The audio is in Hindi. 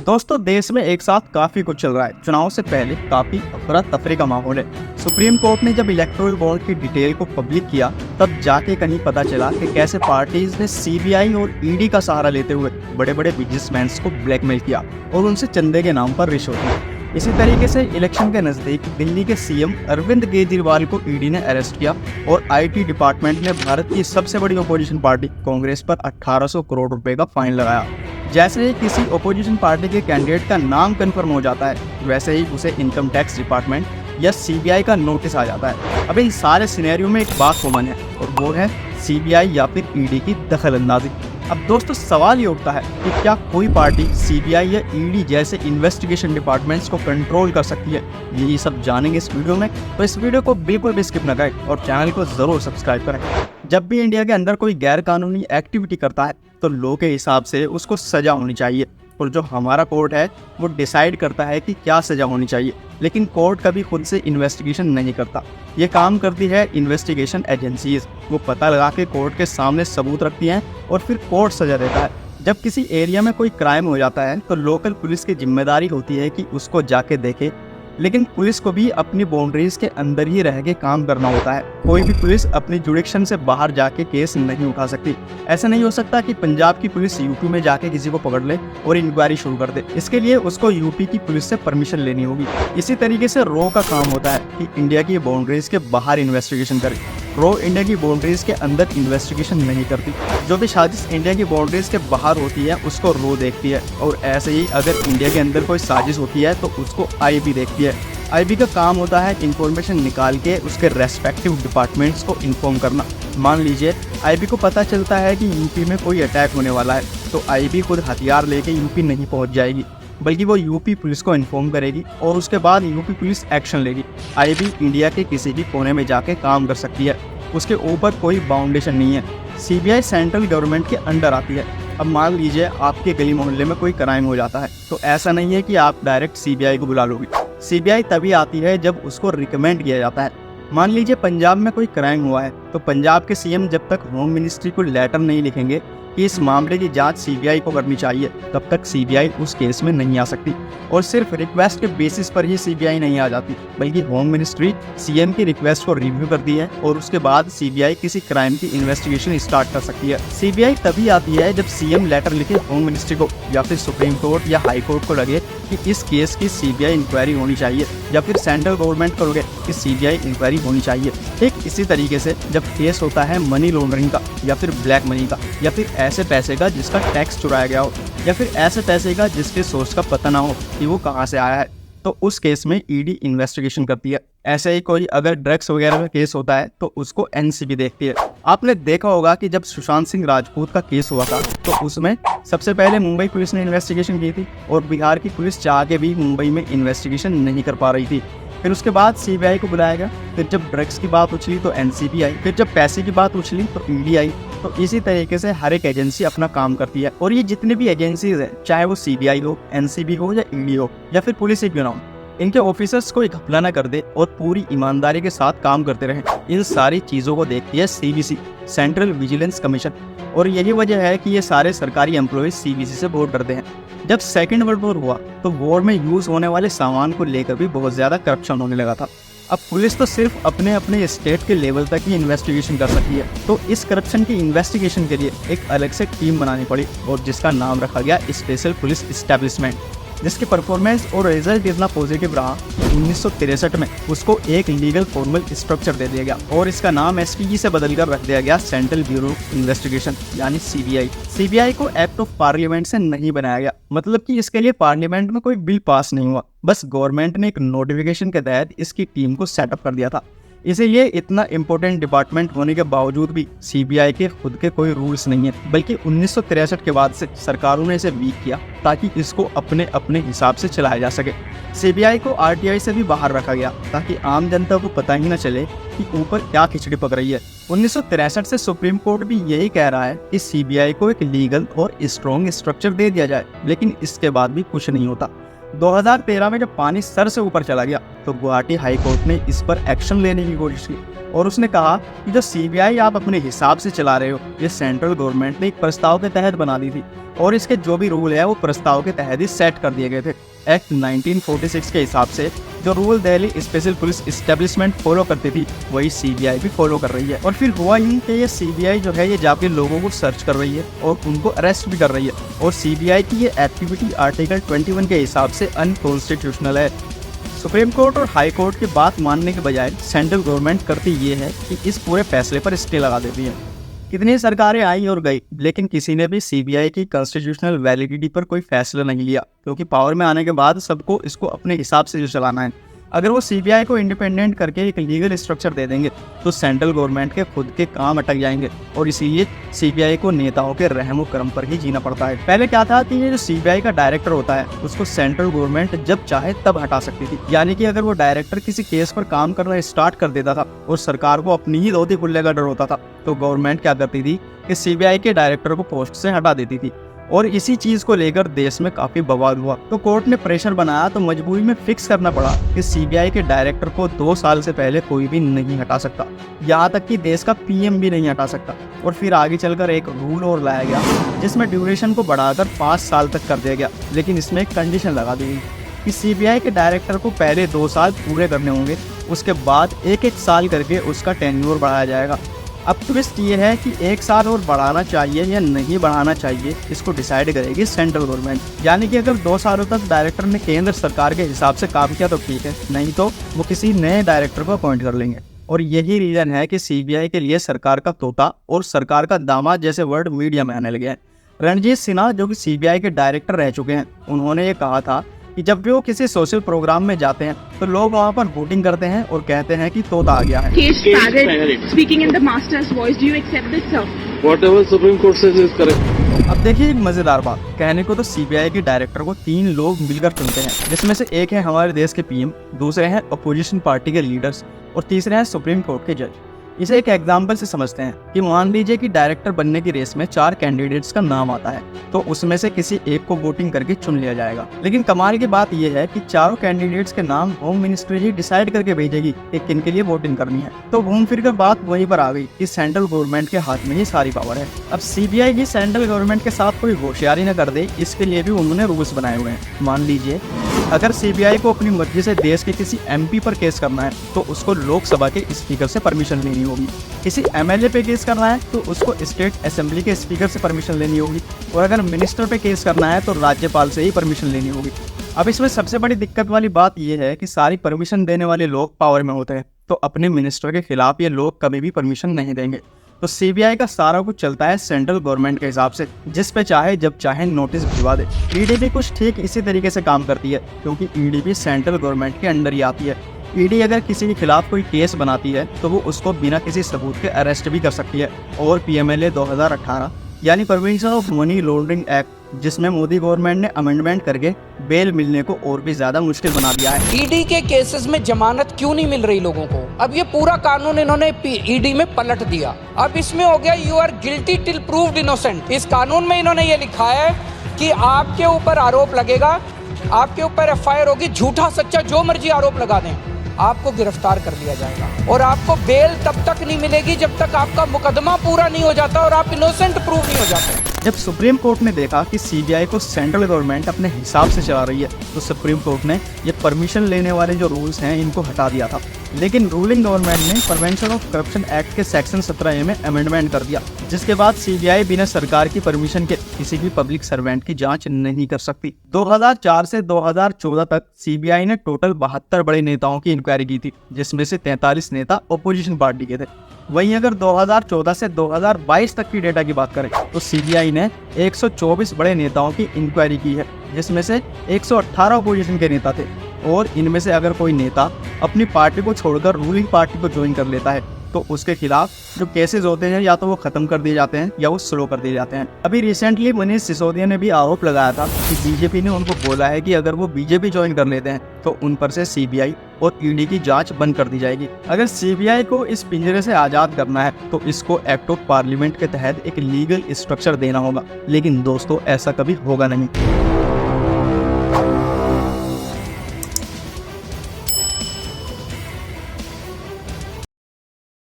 दोस्तों, देश में एक साथ काफी कुछ चल रहा है। चुनाव से पहले काफी अफरा तफरी का माहौल है। सुप्रीम कोर्ट ने जब इलेक्टोरल बॉन्ड की डिटेल को पब्लिक किया, तब जाके कहीं पता चला कि कैसे पार्टीज ने सीबीआई और ईडी का सहारा लेते हुए बड़े बड़े बिजनेसमैन को ब्लैकमेल किया और उनसे चंदे के नाम पर रिश्वत ली। इसी तरीके से इलेक्शन के नजदीक दिल्ली के सीएम अरविंद केजरीवाल को ईडी ने अरेस्ट किया और आईटी डिपार्टमेंट ने भारत की सबसे बड़ी अपोजिशन पार्टी कांग्रेस पर 1800 करोड़ रुपए का फाइन लगाया। जैसे ही किसी अपोजिशन पार्टी के कैंडिडेट का नाम कंफर्म हो जाता है, वैसे ही उसे इनकम टैक्स डिपार्टमेंट या सीबीआई का नोटिस आ जाता है। अब इन सारे सिनेरियो में एक बात कॉमन है और वो है सीबीआई या फिर ईडी की दखलंदाजी। अब दोस्तों, सवाल ये उठता है कि क्या कोई पार्टी सीबीआई या ईडी जैसे इन्वेस्टिगेशन डिपार्टमेंट्स को कंट्रोल कर सकती है? ये सब जानेंगे इस वीडियो में, तो इस वीडियो को बिल्कुल भी स्किप न करें और चैनल को जरूर सब्सक्राइब करें। जब भी इंडिया के अंदर कोई गैर कानूनी एक्टिविटी करता है तो लॉ के हिसाब से उसको सजा होनी चाहिए और जो हमारा कोर्ट है वो डिसाइड करता है कि क्या सजा होनी चाहिए। लेकिन कोर्ट कभी खुद से इन्वेस्टिगेशन नहीं करता, ये काम करती है इन्वेस्टिगेशन एजेंसीज। वो पता लगा के कोर्ट के सामने सबूत रखती हैं और फिर कोर्ट सजा देता है। जब किसी एरिया में कोई क्राइम हो जाता है तो लोकल पुलिस की जिम्मेदारी होती है कि उसको जाके देखे, लेकिन पुलिस को भी अपनी बाउंड्रीज के अंदर ही रह के काम करना होता है। कोई भी पुलिस अपनी जुरिडिक्शन से बाहर जाके केस नहीं उठा सकती। ऐसा नहीं हो सकता कि पंजाब की पुलिस यूपी में जाके किसी को पकड़ ले और इंक्वायरी शुरू कर दे। इसके लिए उसको यूपी की पुलिस से परमिशन लेनी होगी। इसी तरीके से रॉ का काम होता है कि इंडिया की बाउंड्रीज के बाहर इन्वेस्टिगेशन करे। रॉ इंडिया की बाउंड्रीज के अंदर इन्वेस्टिगेशन नहीं करती। जो भी साजिश इंडिया की बाउंड्रीज के बाहर होती है उसको रॉ देखती है, और ऐसे ही अगर इंडिया के अंदर कोई साजिश होती है तो उसको आईबी देखती है। आईबी का काम होता है इंफॉर्मेशन निकाल के उसके रेस्पेक्टिव डिपार्टमेंट्स को इन्फॉर्म करना। मान लीजिए आईबी को पता चलता है कि यूपी में कोई अटैक होने वाला है, तो आईबी खुद हथियार लेके यूपी नहीं पहुंच जाएगी, बल्कि वो यूपी पुलिस को इन्फॉर्म करेगी और उसके बाद यूपी पुलिस एक्शन लेगी। आईबी इंडिया के किसी भी कोने में जाके काम कर सकती है, उसके ऊपर कोई बाउंडेशन नहीं है। सीबीआई सेंट्रल गवर्नमेंट के अंडर आती है। अब मान लीजिए आपके गली मोहल्ले में कोई क्राइम हो जाता है, तो ऐसा नहीं है कि आप डायरेक्ट सीबीआई को बुला लोगे। सीबीआई तभी आती है जब उसको रिकमेंड किया जाता है। मान लीजिए पंजाब में कोई क्राइम हुआ है, तो पंजाब के सीएम जब तक होम मिनिस्ट्री को लेटर नहीं लिखेंगे कि इस मामले की जांच सीबीआई को करनी चाहिए, तब तक सीबीआई उस केस में नहीं आ सकती। और सिर्फ रिक्वेस्ट के बेसिस पर ही सीबीआई नहीं आ जाती, बल्कि होम मिनिस्ट्री सीएम की रिक्वेस्ट को रिव्यू करती है और उसके बाद सीबीआई किसी क्राइम की इन्वेस्टिगेशन स्टार्ट कर सकती है। सीबीआई तभी आती है जब सीएम लेटर लिखे होम मिनिस्ट्री को या फिर सुप्रीम कोर्ट या हाई कोर्ट को लगे कि इस केस की सीबीआई इंक्वायरी होनी चाहिए, या फिर सेंट्रल गवर्नमेंट को लगे कि सीबीआई इंक्वायरी होनी चाहिए। ठीक इसी तरीके से जब केस होता है मनी लॉन्ड्रिंग का, या फिर ब्लैक मनी का, या फिर ऐसे पैसे का जिसका टैक्स चुराया गया हो, या फिर ऐसे पैसे का जिसके सोर्स का पता ना हो कि वो कहाँ से आया है, तो उस केस में ईडी इन्वेस्टिगेशन करती है। ऐसे ही कोई अगर ड्रग्स वगैरह का केस होता है तो उसको एनसीबी देखती है। आपने देखा होगा कि जब सुशांत सिंह राजपूत का केस हुआ था तो उसमें सबसे पहले मुंबई पुलिस ने इन्वेस्टिगेशन की थी और बिहार की पुलिस चाह के भी मुंबई में इन्वेस्टिगेशन नहीं कर पा रही थी। फिर उसके बाद सीबीआई को बुलाया गया। फिर जब ड्रग्स की बात उछली तो एनसीबी आई। फिर जब पैसे की बात उछली तो ईडी आई। तो इसी तरीके से हर एक एजेंसी अपना काम करती है। और ये जितने भी एजेंसीज हैं, चाहे वो सीबीआई हो, एनसीबी हो या ईडी हो या फिर पुलिस ही क्यों ना हो, इनके ऑफिसर्स को घपला न कर दे और पूरी ईमानदारी के साथ काम करते रहें। इन सारी चीज़ों को देखती है सीवीसी, सेंट्रल विजिलेंस कमीशन। और यही वजह है कि ये सारे सरकारी एम्प्लॉयज सीवीसी से बहुत डरते हैं। जब सेकेंड वर्ल्ड वॉर हुआ तो वॉर में यूज होने वाले सामान को लेकर भी बहुत ज़्यादा करप्शन होने लगा था। अब पुलिस तो सिर्फ अपने अपने स्टेट के लेवल तक ही इन्वेस्टिगेशन कर सकती है, तो इस करप्शन की इन्वेस्टिगेशन के लिए एक अलग से टीम बनानी पड़ी और जिसका नाम रखा गया स्पेशल पुलिस एस्टेब्लिशमेंट, जिसके परफॉर्मेंस और रिजल्ट इतना पॉजिटिव रहा 1963 में उसको एक लीगल फॉर्मल स्ट्रक्चर दे दिया गया और इसका नाम एसपीजी से बदलकर रख दिया गया सेंट्रल ब्यूरो इन्वेस्टिगेशन यानी सीबीआई। सीबीआई को एक्ट ऑफ पार्लियामेंट से नहीं बनाया गया, मतलब कि इसके लिए पार्लियामेंट में कोई बिल पास नहीं हुआ, बस गवर्नमेंट ने एक नोटिफिकेशन के तहत इसकी टीम को सेटअप कर दिया था। इसीलिए इतना इम्पोर्टेंट डिपार्टमेंट होने के बावजूद भी सीबीआई के खुद के कोई रूल्स नहीं है, बल्कि 1963 के बाद से सरकारों ने इसे वीक किया ताकि इसको अपने अपने हिसाब से चलाया जा सके। सीबीआई को आरटीआई से भी बाहर रखा गया ताकि आम जनता को पता ही न चले कि ऊपर क्या खिचड़ी पक रही है। 1963 से सुप्रीम कोर्ट भी यही कह रहा है कि सीबीआई को एक लीगल और स्ट्रॉन्ग स्ट्रक्चर दे दिया जाए, लेकिन इसके बाद भी कुछ नहीं होता। 2013 में जब पानी सर से ऊपर चला गया तो गुवाहाटी हाई कोर्ट ने इस पर एक्शन लेने की कोशिश की और उसने कहा कि जो सीबीआई आप अपने हिसाब से चला रहे हो, ये सेंट्रल गवर्नमेंट ने एक प्रस्ताव के तहत बना दी थी और इसके जो भी रूल है वो प्रस्ताव के तहत ही सेट कर दिए गए थे। एक्ट 1946 के हिसाब से जो rule Delhi special police establishment follow करती थी वही सीबीआई भी फॉलो कर रही है। और फिर हुआ यूं कि ये सीबीआई जो है ये जाके लोगों को सर्च कर रही है और उनको अरेस्ट भी कर रही है और सीबीआई की ये एक्टिविटी आर्टिकल 21 के हिसाब से अनकॉन्स्टिट्यूशनल है। सुप्रीम कोर्ट और हाई कोर्ट की बात मानने के बजाय सेंट्रल गवर्नमेंट करती ये है कि इस पूरे फैसले पर स्टे लगा देती है। कितनी सरकारें आई और गई, लेकिन किसी ने भी सीबीआई की कॉन्स्टिट्यूशनल वैलिडिटी पर कोई फैसला नहीं लिया, क्योंकि पावर में आने के बाद सबको इसको अपने हिसाब से जो चलाना है। अगर वो सीबीआई को इंडिपेंडेंट करके एक लीगल स्ट्रक्चर दे देंगे तो सेंट्रल गवर्नमेंट के खुद के काम अटक जाएंगे और इसीलिए सीबीआई को नेताओं के रहमो करम पर ही जीना पड़ता है। पहले क्या था कि ये जो सीबीआई का डायरेक्टर होता है उसको सेंट्रल गवर्नमेंट जब चाहे तब हटा सकती थी, यानी कि अगर वो डायरेक्टर किसी केस पर काम करना स्टार्ट कर देता था और सरकार को अपनी ही धोती खुलने का डर होता था तो गवर्नमेंट क्या करती थी कि सीबीआई के डायरेक्टर को पोस्ट से हटा देती थी और इसी चीज को लेकर देश में काफी बवाल हुआ। तो कोर्ट ने प्रेशर बनाया तो मजबूरी में फिक्स करना पड़ा कि सीबीआई के डायरेक्टर को 2 साल से पहले कोई भी नहीं हटा सकता, यहाँ तक कि देश का पीएम भी नहीं हटा सकता। और फिर आगे चलकर एक रूल और लाया गया जिसमें ड्यूरेशन को बढ़ाकर 5 साल तक कर दिया गया, लेकिन इसमें एक कंडीशन लगा दी गई कि सीबीआई के डायरेक्टर को पहले 2 साल पूरे करने होंगे, उसके बाद 1-1 साल करके उसका टेन्योर बढ़ाया जाएगा। अब ट्विस्ट ये है कि 1 साल और बढ़ाना चाहिए या नहीं बढ़ाना चाहिए इसको डिसाइड करेगी सेंट्रल गवर्नमेंट। यानी कि अगर 2 सालों तक डायरेक्टर ने केंद्र सरकार के हिसाब से काम किया तो ठीक है, नहीं तो वो किसी नए डायरेक्टर को अपॉइंट कर लेंगे। और यही रीजन है कि सीबीआई के लिए सरकार का तोता और सरकार का दामाद जैसे वर्ड मीडिया में आने लगे हैं। रणजीत सिन्हा जो कि सीबीआई के डायरेक्टर रह चुके हैं, उन्होंने ये कहा था कि जब भी वो किसी सोशल प्रोग्राम में जाते हैं तो लोग वहाँ पर वोटिंग करते हैं और कहते हैं कि तोता आ गया है। Speaking in the master's voice, do you accept this, sir? Whatever Supreme Court says is correct. अब देखिए एक मजेदार बात, कहने को तो सीबीआई के डायरेक्टर को 3 लोग मिलकर चुनते हैं, जिसमें से एक है हमारे देश के पीएम, दूसरे हैं अपोजिशन पार्टी के लीडर्स और तीसरे हैं सुप्रीम कोर्ट के जज। इसे एक एग्जाम्पल से समझते हैं कि मान लीजिए कि डायरेक्टर बनने की रेस में 4 कैंडिडेट्स का नाम आता है तो उसमें से किसी एक को वोटिंग करके चुन लिया जाएगा। लेकिन कमाल की बात यह है कि चारों कैंडिडेट्स के नाम होम मिनिस्ट्री ही डिसाइड करके भेजेगी कि किन के लिए वोटिंग करनी है। तो घूम फिर कर बात वहीं पर आ गई कि सेंट्रल गवर्नमेंट के हाथ में ही सारी पावर है। अब सीबीआई भी सेंट्रल गवर्नमेंट के साथ कोई होशियारी न कर दे, इसके लिए भी उन्होंने रूल्स बनाए हुए हैं। मान लीजिए अगर सीबीआई को अपनी मर्जी से देश के किसी एमपी पर केस करना है तो उसको लोकसभा के स्पीकर से परमिशन लेनी होगी, किसी एमएलए पे केस करना है तो उसको स्टेट असेंबली के स्पीकर से परमिशन लेनी होगी, और अगर मिनिस्टर पे केस करना है तो राज्यपाल से ही परमिशन लेनी होगी। अब इसमें सबसे बड़ी दिक्कत वाली बात यह है कि सारी परमिशन देने वाले लोग पावर में होते हैं, तो अपने मिनिस्टर के खिलाफ ये लोग कभी भी परमिशन नहीं देंगे। तो सीबीआई का सारा कुछ चलता है सेंट्रल गवर्नमेंट के हिसाब से, जिस पे चाहे जब चाहे नोटिस भिजवा दे। ईडी भी कुछ ठीक इसी तरीके से काम करती है, क्योंकि ईडी भी सेंट्रल गवर्नमेंट के अंडर ही आती है। ईडी अगर किसी के खिलाफ कोई केस बनाती है तो वो उसको बिना किसी सबूत के अरेस्ट भी कर सकती है। और पीएमएलए 2018 यानी prevention of money laundering act, जिसमें मोदी गवर्नमेंट ने अमेंडमेंट करके बेल मिलने को और भी ज्यादा मुश्किल बना दिया है। ईडी के केसेस में जमानत क्यों नहीं मिल रही लोगों को? अब ये पूरा कानून इन्होंने ईडी में पलट दिया। अब इसमें हो गया you are guilty till proved innocent. इस कानून में इन्होंने ये लिखा है कि आपके ऊपर आरोप लगेगा, आपके ऊपर एफआईआर होगी, झूठा सच्चा जो मर्जी आरोप लगा दें, आपको गिरफ्तार कर लिया जाएगा और आपको बेल तब तक नहीं मिलेगी जब तक आपका मुकदमा पूरा नहीं हो जाता और आप इनोसेंट प्रूव नहीं हो जाते। जब सुप्रीम कोर्ट ने देखा कि सीबीआई को सेंट्रल गवर्नमेंट अपने हिसाब से चला रही है तो सुप्रीम कोर्ट ने ये परमिशन लेने वाले जो रूल्स हैं इनको हटा दिया था। लेकिन रूलिंग गवर्नमेंट ने प्रिवेंशन ऑफ करप्शन एक्ट के सेक्शन 17A में अमेंडमेंट कर दिया, जिसके बाद सीबीआई बिना सरकार की परमिशन के किसी भी पब्लिक सर्वेंट की जांच नहीं कर सकती। 2004 से 2014 तक सीबीआई ने टोटल 72 बड़े नेताओं की इंक्वायरी की थी, जिसमें से 43 नेता ओपोजिशन पार्टी के थे। वहीं अगर 2014 से 2022 तक की डेटा की बात करें तो सीबीआई ने 124 बड़े नेताओं की इंक्वायरी की है, जिसमें से 118 ओपोजिशन के नेता थे। और इनमें से अगर कोई नेता अपनी पार्टी को छोड़कर रूलिंग पार्टी को ज्वाइन कर लेता है तो उसके खिलाफ जो केसेस होते हैं या तो वो खत्म कर दिए जाते हैं या वो स्लो कर दिए जाते हैं। अभी रिसेंटली मनीष सिसोदिया ने भी आरोप लगाया था कि बीजेपी ने उनको बोला है कि अगर वो बीजेपी ज्वाइन कर लेते हैं तो उन पर से सीबीआई और ईडी की जांच बंद कर दी जाएगी। अगर सीबीआई को इस पिंजरे से आजाद करना है तो इसको एक्ट ऑफ पार्लियामेंट के तहत एक लीगल स्ट्रक्चर देना होगा, लेकिन दोस्तों ऐसा कभी होगा नहीं।